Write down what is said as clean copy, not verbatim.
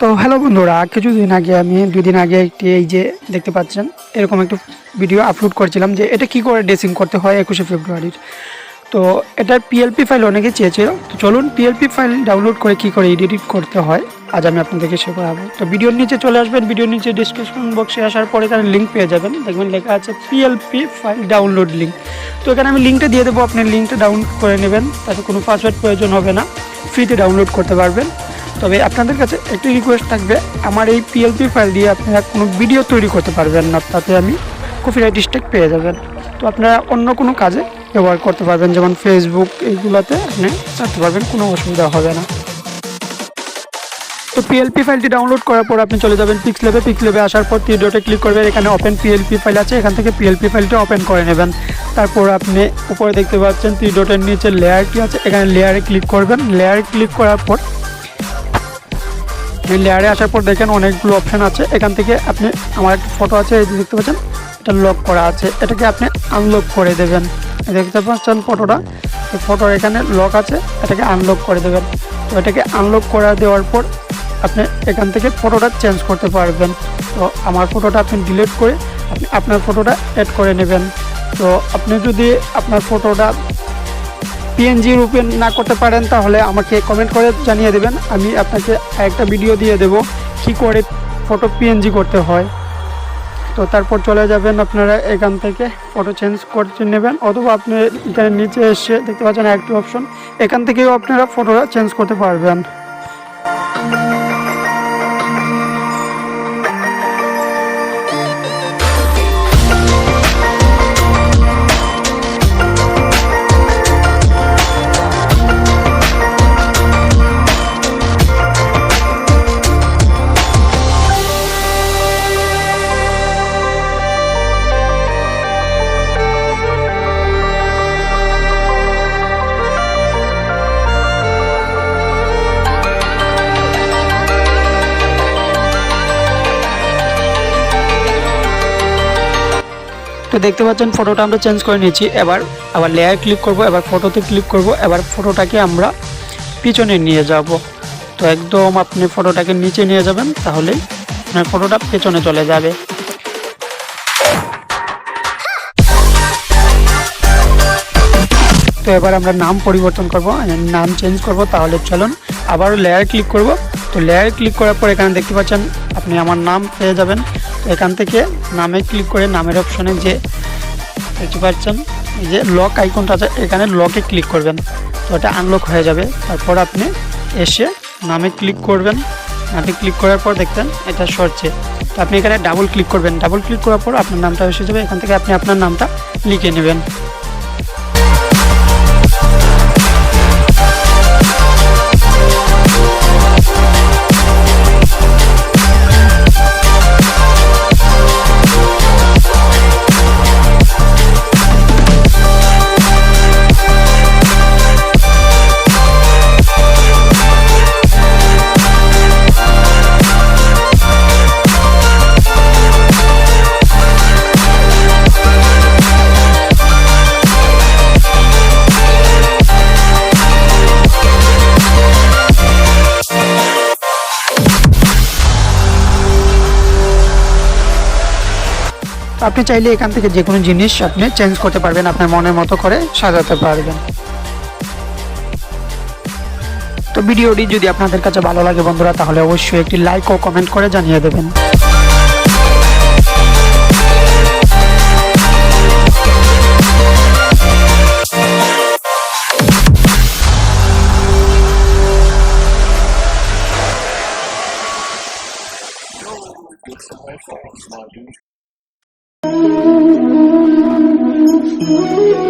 তো হ্যালো বন্ধুরা, কিছুদিন আগে আমি 2 দিন আগে একটি এই যে দেখতে পাচ্ছেন এরকম একটা ভিডিও আপলোড করেছিলাম যে এটা কি করে ড্রেসিং করতে হয় 21শে ফেব্রুয়ারির। তো এটার পিএলপি ফাইল অনেকে চেয়েছিল, তো চলুন পিএলপি ফাইল ডাউনলোড করে কি করে এডিট করতে হয় আজ আমি আপনাদেরকে শেখাবো। তো ভিডিওর নিচে চলে আসবেন, ভিডিওর নিচে ডিসক্রিপশন বক্সে আসার পরে এখানে লিঙ্ক পেয়ে যাবেন, দেখবেন লেখা আছে পিএলপি ফাইল ডাউনলোড লিঙ্ক। তো এখানে আমি লিঙ্কটা দিয়ে দেবো, আপনি লিঙ্কটা ডাউনলোড করে নেবেন, তাতে কোনো পাসওয়ার্ড প্রয়োজন হবে না, ফ্রিতে ডাউনলোড করতে পারবেন। তবে আপনাদের কাছে একটি রিকোয়েস্ট থাকবে, আমার এই পিএলপি ফাইল দিয়ে আপনারা কোনো ভিডিও তৈরি করতে পারবেন না, তাতে আমি কপিরাইট স্ট্রাইক পেয়ে যাবেন। তো আপনারা অন্য কোনো কাজে ব্যবহার করতে পারবেন, যেমন ফেসবুক, এইগুলোতে আপনি ছাড়তে পারবেন, কোনো অসুবিধা হবে না। তো পিএলপি ফাইলটি ডাউনলোড করার পর আপনি চলে যাবেন পিক্সল্যাবে। পিক্সল্যাবে আসার পর 3 ডটে ক্লিক করবেন, এখানে ওপেন পিএলপি ফাইল আছে, এখান থেকে পিএলপি ফাইলটা ওপেন করে নেবেন। তারপর আপনি উপরে দেখতে পাচ্ছেন 3 ডটের নিচে লেয়ারটি আছে, এখানে লেয়ারে ক্লিক করবেন। লেয়ারে ক্লিক করার পর এই লেয়ারে আসার পর দেখেন অনেকগুলো অপশান আছে, এখান থেকে আপনি আমার একটা ফটো আছে এই দেখতে পাচ্ছেন, এটা লক করা আছে, এটাকে আপনি আনলক করে দেবেন। দেখতে পাচ্ছেন ফটোটা, এই ফটোর এখানে লক আছে, এটাকে আনলক করে দেবেন। তো এটাকে আনলক করে দেওয়ার পর আপনি এখান থেকে ফটোটা চেঞ্জ করতে পারবেন। তো আমার ফটোটা আপনি ডিলিট করে আপনি আপনার ফটোটা অ্যাড করে নেবেন। তো আপনি যদি আপনার ফটোটা পিএনজি রূপে না করতে পারেন তাহলে আমাকে কমেন্ট করে জানিয়ে দেবেন, আমি আপনাকে একটা ভিডিও দিয়ে দেব কী করে ফটো পিএনজি করতে হয়। তো তারপর চলে যাবেন আপনারা এখান থেকে ফটো চেঞ্জ করতে নেবেন, অথবা আপনি এখানে নিচে এসে দেখতে পাচ্ছেন একটি অপশন, এখান থেকেও আপনারা ফটোটা চেঞ্জ করতে পারবেন। তো দেখতে পাচ্ছেন ফটোটা আমরা চেঞ্জ করে নিয়েছি। এবার আবার লেয়ার ক্লিক করব, এবার ফটোতে ক্লিক করব, এবার ফটোটাকে আমরা পিছনে নিয়ে যাব। তো একদম আপনি ফটোটাকে নিচে নিয়ে যাবেন, তাহলে আপনার ফটোটা পেছনে চলে যাবে। তো এবার আমরা নাম পরিবর্তন করব, নাম চেঞ্জ করব, তাহলে চলুন আবারও লেয়ার ক্লিক করব। তো লেয়ার ক্লিক করার পর এখানে দেখতে পাচ্ছেন আপনি আমার নাম পেয়ে যাবেন। এখান থেকে নামে ক্লিক করে নামের অপশনে যে দেখতে পাচ্ছেন এই যে লক আইকনটা আছে, এখানে লকে ক্লিক করবেন, তো এটা আনলক হয়ে যাবে। তারপর আপনি এসে নামে ক্লিক করবেন, নামে ক্লিক করার পর দেখবেন এটা সরছে, তো আপনি এখানে ডাবল ক্লিক করবেন। ডাবল ক্লিক করার পর আপনার নামটা এসে যাবে, এখান থেকে আপনি আপনার নামটা লিখে নেবেন। আপনি চাইলে এখান থেকে যে কোনো জিনিস আপনি চেঞ্জ করতে পারবেন, আপনার মনের মতো করে সাজাতে পারবেন। তো ভিডিওটি যদি আপনাদের কাছে ভালো লাগে বন্ধুরা, তাহলে অবশ্যই একটি লাইক ও কমেন্ট করে জানিয়ে দেবেন। It's